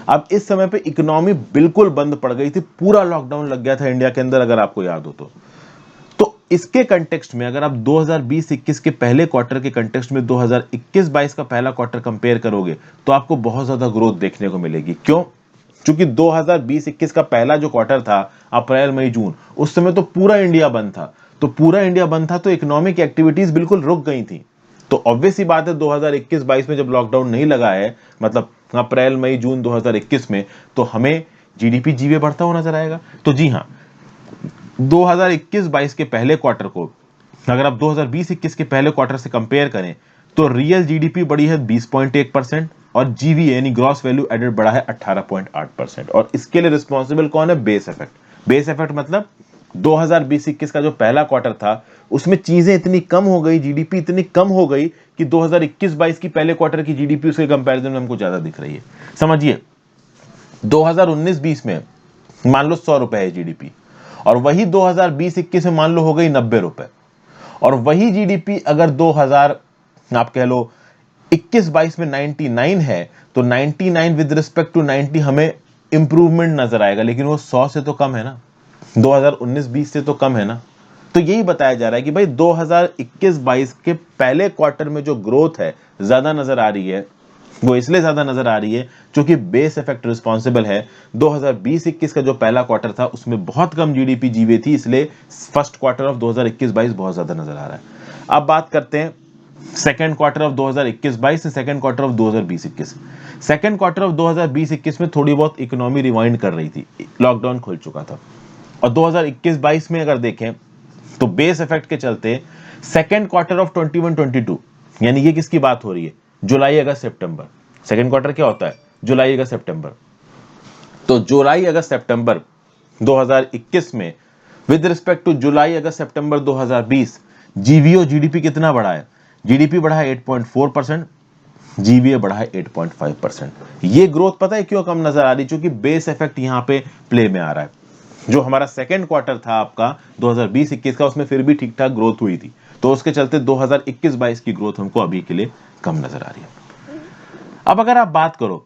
अब इस समय पे इकोनॉमी बिल्कुल बंद पड़ गई थी, पूरा लॉकडाउन लग गया था इंडिया के अंदर, अगर आपको याद हो तो इसके कंटेक्स्ट में अगर आप 2020-21 के पहले क्वार्टर के कंटेक्स्ट में 2021-22 का पहला क्वार्टर कंपेयर करोगे तो आपको बहुत ज्यादा ग्रोथ देखने को मिलेगी। क्यों? क्योंकि 2020-21 का पहला जो क्वार्टर था अप्रैल मई जून, उस समय तो पूरा इंडिया बंद था, तो पूरा इंडिया बंद था तो इकोनॉमिक एक्टिविटीज बिल्कुल रुक गई थी। तो ऑब्वियस ही बात है 2021-22 में जब लॉकडाउन नहीं लगा है, मतलब अप्रैल मई जून 2021 में, तो हमें जीडीपी जीवे बढ़ता हुआ नजर आएगा। तो जी हाँ, 2021-22 के पहले क्वार्टर को अगर आप 2020-21 के पहले क्वार्टर से कंपेयर करें तो रियल जीडीपी बढ़ी है 20.1% और जीवी यानी ग्रॉस वैल्यू एडेड बढ़ा है 18.8%। और इसके लिए रिस्पॉन्सिबल कौन है? Base effect. बेस इफेक्ट मतलब 2020-21 का जो पहला क्वार्टर था उसमें चीजें इतनी कम हो गई, जीडीपी इतनी कम हो गई कि 2021-22 की पहले क्वार्टर की जीडीपी उसके कंपैरिजन में हमको ज्यादा दिख रही है। समझिए 2019-20 में मान लो 100 रुपए है जीडीपी, और वही 2020-21 में मान लो हो गई 90 रुपए, और वही जीडीपी अगर 2000 आप कह लो 21-22 में 99 है तो 99 विद रिस्पेक्ट टू 90 हमें इंप्रूवमेंट नजर आएगा, लेकिन वो 100 से तो कम है ना, 2019-20 से तो कम है ना। तो यही बताया जा रहा है कि भाई 2021-22 के पहले क्वार्टर में जो ग्रोथ है ज्यादा नजर आ रही है, वो इसलिए ज्यादा नजर आ रही है क्योंकि बेस इफेक्ट रिस्पॉन्सिबल है। 2020-21 का जो पहला क्वार्टर था उसमें बहुत कम जीडीपी जीवे थी, इसलिए फर्स्ट क्वार्टर ऑफ 2021-22 बहुत ज्यादा नजर आ रहा है। अब बात करते हैं सेकेंड क्वार्टर ऑफ 2021-22 से second quarter of 2020-21। Second quarter of 2020-21 में थोड़ी बहुत इकोनॉमी रिवाइंड कर रही थी, लॉकडाउन खुल चुका था, और 2021-22 में अगर देखें तो बेस इफेक्ट के चलते सेकेंड क्वार्टर ऑफ 21-22, यानी ये किसकी बात हो रही है? जुलाई अगस्त सितंबर। सेकेंड क्वार्टर क्या होता है? जुलाई अगस्त सितंबर। तो जुलाई अगस्त सितंबर 2021 में विद रिस्पेक्ट टू जुलाई अगस्त सितंबर 2020 जीवीओ जीडीपी कितना बढ़ा है? जीडीपी बढ़ा है 8.4%, जीवीए बढ़ा है 8.5%। ये ग्रोथ पता है क्यों कम नजर आ रही? क्योंकि बेस इफेक्ट यहां पे प्ले में आ रहा है। जो हमारा सेकेंड क्वार्टर था आपका 2020-21 का, उसमें फिर भी ठीक ठाक ग्रोथ हुई थी, तो उसके चलते 2021-22 की ग्रोथ हमको अभी के लिए कम नजर आ रही है। अब अगर आप बात करो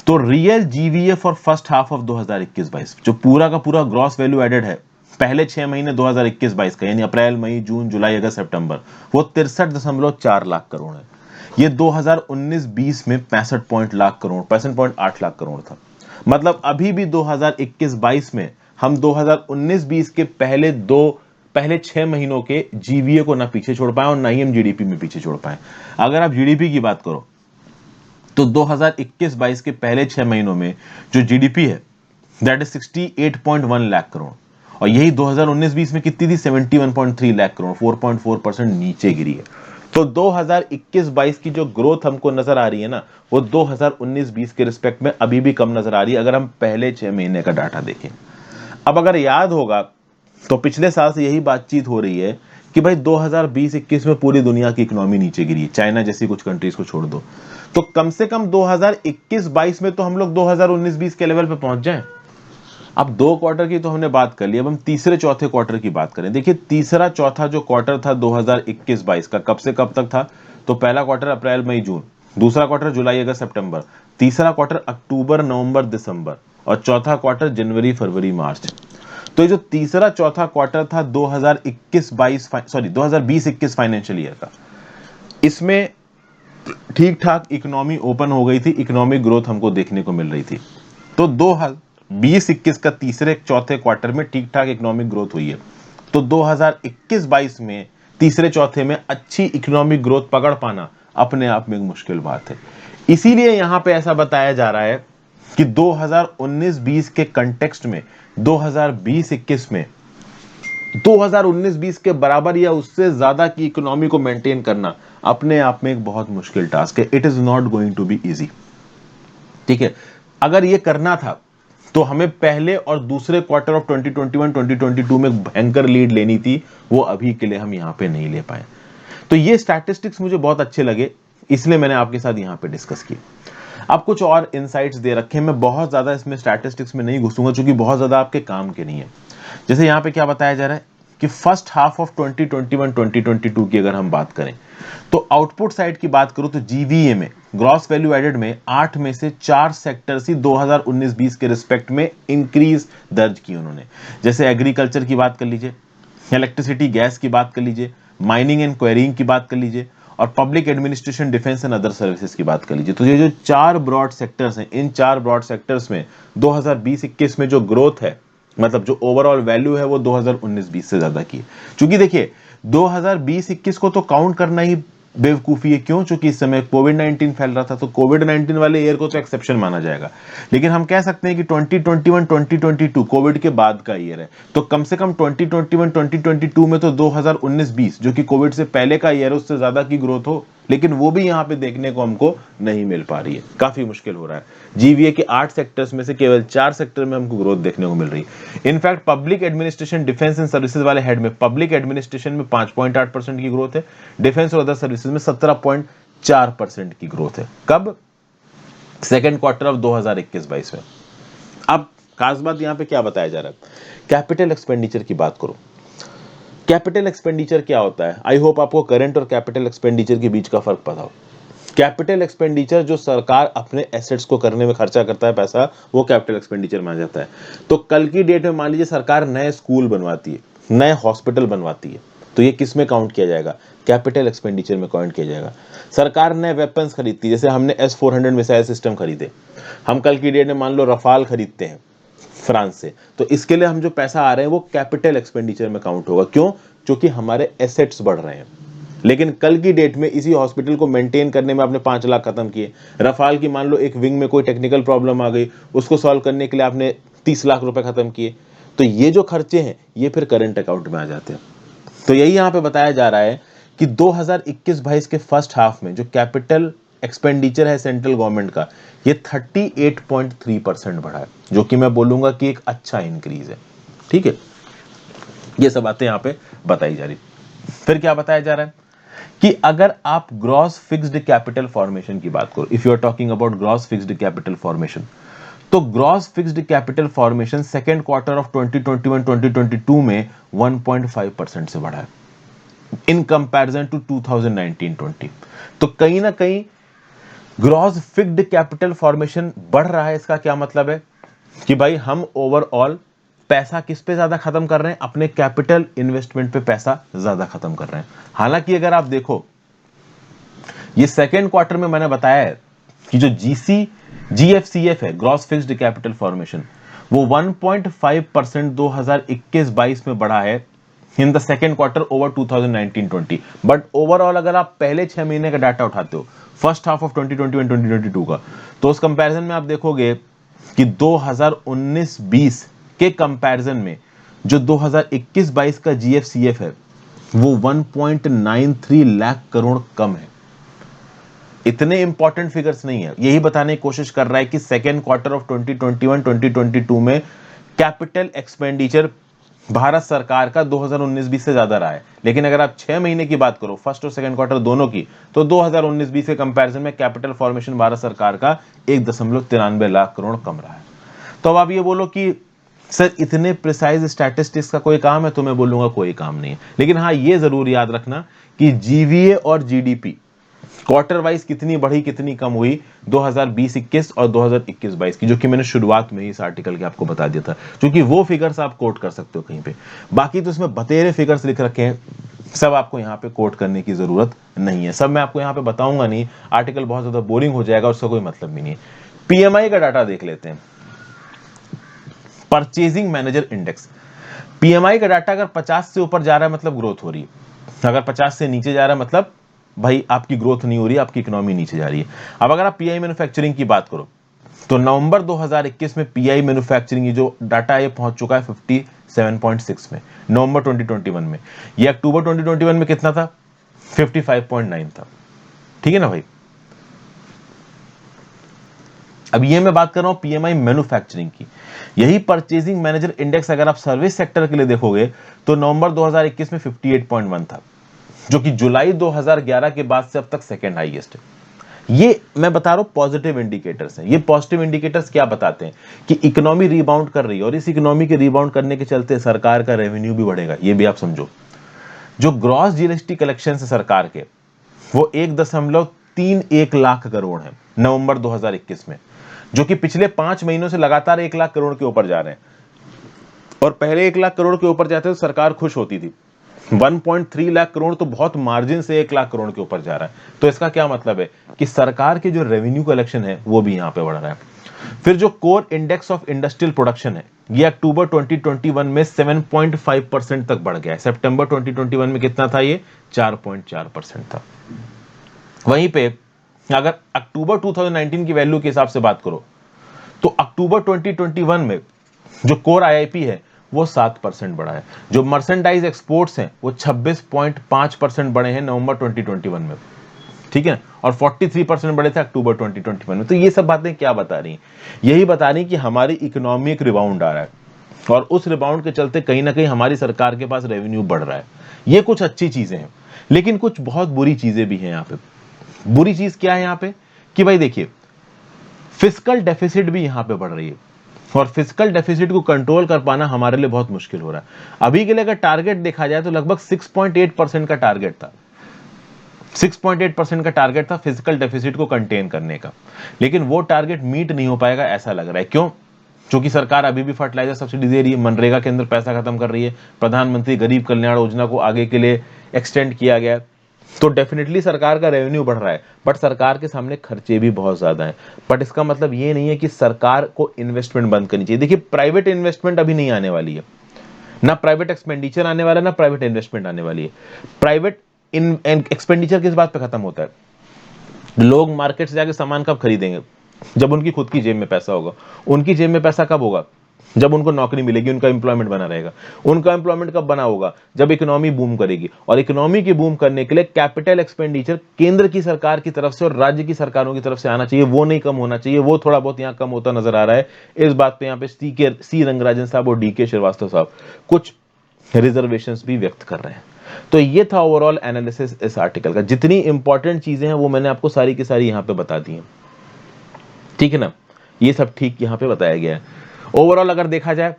तो real GVA for first half of 2021-22 जो पूरा का पूरा ग्रॉस वैल्यू एडेड है पहले 6 महीने 2021-22 का, यानी अप्रैल, मई, जून, जुलाई, अगस्त, सितंबर, वो 63.4 लाख करोड़ है। ये 2019-20 में 65.8 लाख करोड़ था। मतलब अभी भी 2021-22 में हम 2019-20 के पहले 6 महीनों के जीवीए को ना पीछे छोड़ पाए और ना ही हम जीडीपी में पीछे छोड़ पाए। अगर आप जीडीपी की बात करो तो 2021-22 के पहले 6 महीनों में जो जीडीपी है दैट इज 68.1 लाख करोड़, और यही 2019-20 में कितनी थी? 71.3 लाख करोड़, 4.4% नीचे गिरी है। तो 2021-22 की जो ग्रोथ हमको नजर आ रही है ना, वो 2019-20 के रिस्पेक्ट में अभी भी कम नजर आ रही है अगर हम पहले 6 महीने का डाटा देखें। अब अगर याद होगा तो पिछले साल से यही बातचीत हो रही है कि भाई 2020-21 में पूरी दुनिया की इकोनॉमी नीचे गिरी है, चाइना जैसी कुछ कंट्रीज को छोड़ दो, तो कम से कम 2021-22 में तो हम लोग 2019-20 के लेवल पे पहुंच जाएं। अब 2 क्वार्टर की तो हमने बात कर ली, अब हम तीसरे चौथे क्वार्टर की बात करें। देखिए तीसरा चौथा जो क्वार्टर था 2021-22 का, कब से कब तक था? तो पहला क्वार्टर अप्रैल, मई, जून, दूसरा क्वार्टर जुलाई, अगस्त, सितंबर, तीसरा क्वार्टर अक्टूबर, नवंबर, दिसंबर, और चौथा क्वार्टर जनवरी, फरवरी, मार्च। तो ये जो तीसरा चौथा क्वार्टर था 2020-21 फाइनेंशियल ईयर का, इसमें ठीक ठाक इकोनॉमी ओपन हो गई थी, इकोनॉमिक ग्रोथ हमको देखने को मिल रही थी। तो 2020-21 का तीसरे चौथे क्वार्टर में ठीक ठाक इकोनॉमिक ग्रोथ हुई है। तो 2021-22 में तीसरे चौथे में अच्छी इकोनॉमिक ग्रोथ पकड़ पाना अपने आप में एक मुश्किल बात है। इसीलिए यहां पे ऐसा बताया जा रहा है कि 2019-20 के कंटेक्स्ट में 2020-21 में 2019-20 के बराबर या उससे ज्यादा की इकोनॉमी को मेंटेन करना अपने आप में एक बहुत मुश्किल टास्क है। It is not going to be easy. ठीक है, अगर ये करना था तो हमें पहले और दूसरे क्वार्टर ऑफ 2021-2022 में भयंकर लीड लेनी थी, वो अभी के लिए हम यहां पे नहीं ले पाए। तो ये स्टैटिस्टिक्स मुझे बहुत अच्छे लगे, इसलिए मैंने आपके साथ यहां पे डिस्कस की। अब कुछ और इनसाइट्स दे रखे हैं, मैं बहुत ज्यादा इसमें स्टैटिस्टिक्स में नहीं घुसूंगा क्योंकि बहुत ज्यादा आपके काम के नहीं है। जैसे यहां पे क्या बताया जा रहा है कि फर्स्ट हाफ ऑफ 2021-2022 की अगर हम बात करें तो आउटपुट साइड की बात करूं तो जीवीए में, ग्रॉस वैल्यू एडेड में 8 में से 4 सेक्टर्स ही 2019-20 के रिस्पेक्ट में इंक्रीज दर्ज की उन्होंने। जैसे एग्रीकल्चर की बात कर लीजिए, इलेक्ट्रिसिटी गैस की बात कर लीजिए, माइनिंग एंड क्वेरिंग की बात कर लीजिए, और public administration, defence and other services की बात कर लीजिए। तो ये जो 4 ब्रॉड सेक्टर्स हैं, इन 4 ब्रॉड सेक्टर्स में 2020-21 में जो ग्रोथ है, मतलब जो ओवरऑल वैल्यू है, वो 2019-20 से ज्यादा की है। क्योंकि देखिए 2020-21 को तो काउंट करना ही बेवकूफी है। क्यों? क्योंकि इस समय कोविड-19 फैल रहा था, तो कोविड-19 वाले ईयर को तो एक्सेप्शन माना जाएगा। लेकिन हम कह सकते हैं कि 2021-2022 कोविड के बाद का ईयर है, तो कम से कम 2021-2022 में तो 2019-20 जो कि कोविड से पहले का ईयर है उससे ज्यादा की ग्रोथ हो, लेकिन वो भी यहां पे देखने को हमको नहीं मिल पा रही है। काफी मुश्किल हो रहा है। जीवीए के 8 सेक्टर्स में से केवल 4 सेक्टर में हमको ग्रोथ देखने को मिल रही है। In fact public administration, defence and services वाले हेड में, पब्लिक एडमिनिस्ट्रेशन में 5.8% की ग्रोथ है, डिफेंस और अदर सर्विसेज में 17.4% की ग्रोथ है। कब? सेकेंड क्वार्टर ऑफ 2021-22 में। अब खास बात यहां पे क्या बताया जा रहा है, कैपिटल एक्सपेंडिचर की बात करो। कैपिटल एक्सपेंडिचर क्या होता है? आई होप आपको करंट और कैपिटल एक्सपेंडिचर के बीच का फर्क पता हो। कैपिटल एक्सपेंडिचर जो सरकार अपने एसेट्स को करने में खर्चा करता है पैसा, वो कैपिटल एक्सपेंडिचर माना जाता है। तो कल की डेट में मान लीजिए सरकार नए स्कूल बनवाती है, नए हॉस्पिटल बनवाती है, तो ये किस में काउंट किया जाएगा? कैपिटल एक्सपेंडिचर में काउंट किया जाएगा। सरकार नए वेपन्स खरीदती है, जैसे हमने S-400 मिसाइल सिस्टम खरीदे, हम कल की डेट में मान लो रफाल खरीदते हैं फ्रांस से, तो इसके लिए हम जो पैसा आ रहे हैं वो कैपिटल एक्सपेंडिचर में काउंट होगा। क्यों? क्योंकि हमारे एसेट्स बढ़ रहे हैं। लेकिन कल की डेट में इसी हॉस्पिटल को मेंटेन करने में आपने 5 लाख खत्म किए। रफाल की मान लो एक विंग में कोई टेक्निकल प्रॉब्लम आ गई, उसको सॉल्व करने के लिए आपने 30 लाख रुपए खत्म किए। तो ये जो खर्चे हैं ये फिर करंट अकाउंट में आ जाते हैं। तो यही यहां पे बताया जा रहा है कि 2021-22 के फर्स्ट हाफ में जो कैपिटल एक्सपेंडिचर है सेंट्रल गवर्नमेंट का, ये 38.3% बढ़ा है, जो कि मैं बोलूंगा कि एक अच्छा इंक्रीज है। ठीक है, ये सब बातें यहां पे बताई जा रही। फिर क्या बताया जा रहा है कि अगर आप ग्रॉस फिक्स्ड कैपिटल फॉर्मेशन की बात करो, if you are talking about gross fixed capital formation, तो gross fixed capital formation second quarter of 2021-2022 में 1.5% से बढ़ा है इन कंपैरिजन टू 2019-20। तो कहीं ना कहीं ग्रॉस फिक्स्ड कैपिटल फॉर्मेशन बढ़ रहा है, इसका क्या मतलब है कि भाई हम ओवरऑल पैसा किस पे ज्यादा खत्म कर रहे हैं, अपने कैपिटल इन्वेस्टमेंट पे पैसा ज्यादा खत्म कर रहे हैं। हालांकि अगर आप देखो ये सेकेंड क्वार्टर में मैंने बताया है कि जो जीएफसीएफ है, ग्रॉस फिक्स्ड कैपिटल फॉर्मेशन, वो 1.5% 2021-22 में बढ़ा है in the second quarter over 2019-20। But overall अगर आप पहले 6 महीने का डाटा उठाते हो, फर्स्ट हाफ ऑफ 2021-2022 का, तो उस कंपैरिजन में आप देखोगे कि 2019-20 के कंपैरिजन में जो 2021-22 का जीएफसीएफ है वो 1.93 लाख करोड़ कम है। इतने इंपॉर्टेंट फिगर्स नहीं है, यही बताने की कोशिश कर रहा है कि सेकेंड क्वार्टर ऑफ 2021-2022 में कैपिटल एक्सपेंडिचर भारत सरकार का 2019-20 से ज्यादा रहा है। लेकिन अगर आप 6 महीने की बात करो, फर्स्ट और सेकंड क्वार्टर दोनों की, तो 2019-20 के कंपैरिजन में कैपिटल फॉर्मेशन भारत सरकार का 1.93 लाख करोड़ कम रहा है। तो अब आप ये बोलो कि सर इतने प्रिसाइज स्टैटिस्टिक्स का कोई काम है, तो मैं बोलूंगा कोई काम नहीं है। लेकिन हाँ, ये जरूर याद रखना कि जीवीए और जीडीपी क्वार्टर वाइज कितनी बढ़ी कितनी कम हुई 2020-21 और 2021-22 की, जो कि मैंने शुरुआत में ही इस आर्टिकल के आपको बता दिया था, क्योंकि वो फिगर्स आप कोट कर सकते हो कहीं पे। बाकी तो इसमें बतेरे फिगर्स लिख रखे हैं, सब आपको यहाँ पे कोट करने की जरूरत नहीं है, सब मैं आपको यहाँ पे बताऊंगा नहीं, आर्टिकल बहुत ज्यादा बोरिंग हो जाएगा, उसका कोई मतलब भी नहीं है। पीएमआई का डाटा देख लेते हैं, परचेजिंग मैनेजर इंडेक्स। पीएमआई का डाटा अगर 50 से ऊपर जा रहा है मतलब ग्रोथ हो रही है, अगर 50 से नीचे जा रहा है मतलब भाई आपकी ग्रोथ नहीं हो रही है, आपकी इकोनॉमी नीचे जा रही है। अब अगर आप पीआई मैन्युफैक्चरिंग की बात करो तो नवंबर 2021 में पीआई मैन्युफैक्चरिंग की जो डाटा है पहुंच चुका है 57.6 में नवंबर 2021 में। ये अक्टूबर 2021 में कितना था, 55.9 था। ठीक है ना भाई। अब ये मैं बात कर रहा हूं पीएमआई मैन्युफैक्चरिंग की। यही परचेजिंग मैनेजर इंडेक्स अगर आप सर्विस सेक्टर के लिए देखोगे तो नवंबर 2021 में 58.1 था, जो कि जुलाई 2011 के बाद से अब तक सेकेंड हाईएस्ट है। ये मैं बता रहा हूं पॉजिटिव इंडिकेटर्स हैं। ये पॉजिटिव इंडिकेटर्स क्या बताते हैं कि इकोनॉमी रिबाउंड कर रही है, और इस इकोनॉमी के रिबाउंड करने के चलते सरकार का रेवेन्यू भी बढ़ेगा, ये भी आप समझो। जो ग्रॉस जीएसटी कलेक्शन है सरकार के, वो 1.31 लाख करोड़ है नवंबर 2021 में, जो कि पिछले 5 महीनों से लगातार 1 लाख करोड़ के ऊपर जा रहे हैं। और पहले 1 लाख करोड़ के ऊपर जाते तो सरकार खुश होती थी, 1.3 लाख करोड़ तो बहुत मार्जिन से 1 लाख करोड़ के ऊपर जा रहा है। तो इसका क्या मतलब है कि सरकार के जो रेवेन्यू कलेक्शन है वो भी यहां पे बढ़ रहा है। फिर जो core index of industrial production है, ये अक्टूबर 2021 में 7.5% तक बढ़ गया है। सितंबर 2021 में कितना था, ये 4.4% था। वहीं पे अगर अक्टूबर 2019 की वैल्यू के हिसाब से बात करो तो अक्टूबर 2021 में जो कोर आईआईपी है वो 7% बढ़ा है। जो मर्सेंडाइज एक्सपोर्ट्स हैं वो 26.5% बढ़े हैं नवंबर 2021 में, ठीक है, और 43% बढ़े थे अक्टूबर 2021 में। तो ये सब बातें क्या बता रही हैं, यही बता रही कि हमारी इकोनॉमिक रिबाउंड आ रहा है, और उस रिबाउंड के चलते कहीं ना कहीं हमारी सरकार के पास रेवेन्यू बढ़ रहा है। ये कुछ अच्छी चीजें हैं, लेकिन कुछ बहुत बुरी चीजें भी हैं यहाँ पे। बुरी चीज क्या है यहाँ पे कि भाई देखिए, फिस्कल डेफिसिट भी यहाँ पे बढ़ रही है, और फिस्कल डेफिसिट को कंट्रोल कर पाना हमारे लिए बहुत मुश्किल हो रहा है। अभी के लिए अगर टारगेट देखा जाए तो लगभग 6.8% का टारगेट था, 6.8% का टारगेट था फिजिकल डेफिसिट को कंटेन करने का, लेकिन वो टारगेट मीट नहीं हो पाएगा ऐसा लग रहा है। क्यों? क्योंकि सरकार अभी भी फर्टिलाइजर सब्सिडी दे रही है, मनरेगा के अंदर पैसा खत्म कर रही है, प्रधानमंत्री गरीब कल्याण योजना को आगे के लिए एक्सटेंड किया गया है। तो डेफिनेटली सरकार का रेवेन्यू बढ़ रहा है, बट सरकार के सामने खर्चे भी बहुत ज्यादा हैं। बट इसका मतलब ये नहीं है कि सरकार को इन्वेस्टमेंट बंद करनी चाहिए। देखिए, प्राइवेट इन्वेस्टमेंट अभी नहीं आने वाली है, ना प्राइवेट एक्सपेंडिचर आने वाला है, ना प्राइवेट इन्वेस्टमेंट आने वाली है। प्राइवेट एक्सपेंडिचर किस बात पे खत्म होता है, लोग मार्केट से जाके सामान कब खरीदेंगे, जब उनकी खुद की जेब में पैसा होगा। उनकी जेब में पैसा कब होगा, जब उनको नौकरी मिलेगी, उनका एम्प्लॉयमेंट बना रहेगा। उनका एम्प्लॉयमेंट कब बना होगा, जब इकोनॉमी बूम करेगी। और इकोनॉमी की बूम करने के लिए कैपिटल एक्सपेंडिचर केंद्र की सरकार की तरफ से और राज्य की सरकारों की तरफ से आना चाहिए, वो नहीं कम होना चाहिए। वो थोड़ा बहुत यहाँ कम होता नजर आ रहा है। इस बात पे यहाँ पे सी रंगराजन साहब और डी के श्रीवास्तव साहब कुछ रिजर्वेशंस भी व्यक्त कर रहे हैं। तो ये था ओवरऑल एनालिसिस इस आर्टिकल का। जितनी इंपॉर्टेंट चीजें हैं वो मैंने आपको सारी की सारी यहाँ पे बता दी हैं, ठीक है ना। ये सब ठीक यहाँ पे बताया गया है। ओवरऑल अगर देखा जाए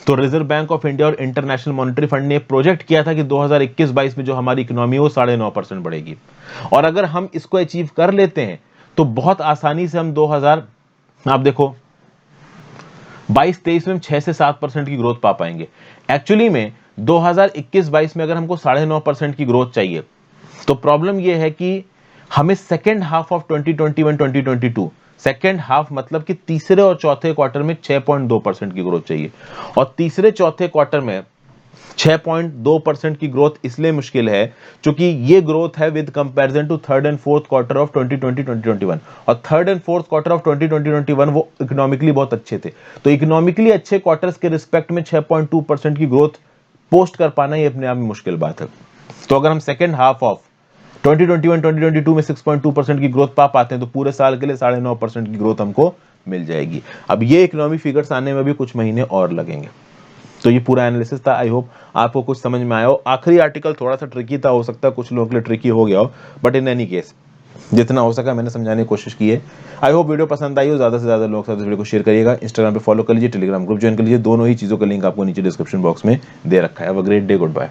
तो रिजर्व बैंक ऑफ इंडिया और इंटरनेशनल मॉनेटरी फंड ने प्रोजेक्ट किया था कि 2021-22 में जो हमारी इकोनॉमी है वो 9.5% बढ़ेगी, और अगर हम इसको अचीव कर लेते हैं तो बहुत आसानी से हम 2000 आप देखो 22-23 में हम 6 से 7% की ग्रोथ पा पाएंगे। एक्चुअली में 2021-22 में अगर हमको 9.5% की ग्रोथ चाहिए तो प्रॉब्लम यह है कि हमें second half of 2021-2022 second half मतलब कि तीसरे और चौथे क्वार्टर में 6.2% की ग्रोथ चाहिए, और तीसरे चौथे क्वार्टर में 6.2% की ग्रोथ इसलिए मुश्किल है क्योंकि ये ग्रोथ है with comparison to third and fourth quarter of 2020-2021, और third and fourth quarter of 2020-2021 वो इकोनॉमिकली बहुत अच्छे थे। तो इकोनॉमिकली अच्छे क्वार्टर्स के रिस्पेक्ट में 6.2% की ग्रोथ पोस्ट कर पाना ये अपने आप में मुश्किल बात है। तो अगर हम सेकेंड हाफ ऑफ 2021-2022 में 6.2% की ग्रोथ पा पाते हैं तो पूरे साल के लिए 9.5% की ग्रोथ हमको मिल जाएगी। अब ये इकोनॉमिक फिगर्स आने में भी कुछ महीने और लगेंगे। तो ये पूरा एनालिसिस था, आई होप आपको कुछ समझ में आया हो। आखिरी आर्टिकल थोड़ा सा ट्रिकी था, हो सकता है कुछ लोगों के लिए ट्रिकी हो गया हो, बट इन एनी केस जितना हो सका मैंने समझाने की कोशिश की है। आई होप वीडियो पसंद आई हो, ज्यादा से ज्यादा लोगों के साथ वीडियो को शेयर करिएगा, इंस्टाग्राम पे फॉलो कर लीजिए, टेलीग्राम ग्रुप ज्वाइन कर लीजिए, दोनों ही चीजों का लिंक आपको नीचे डिस्क्रिप्शन बॉक्स में दे रखा है। Have a great day, good bye.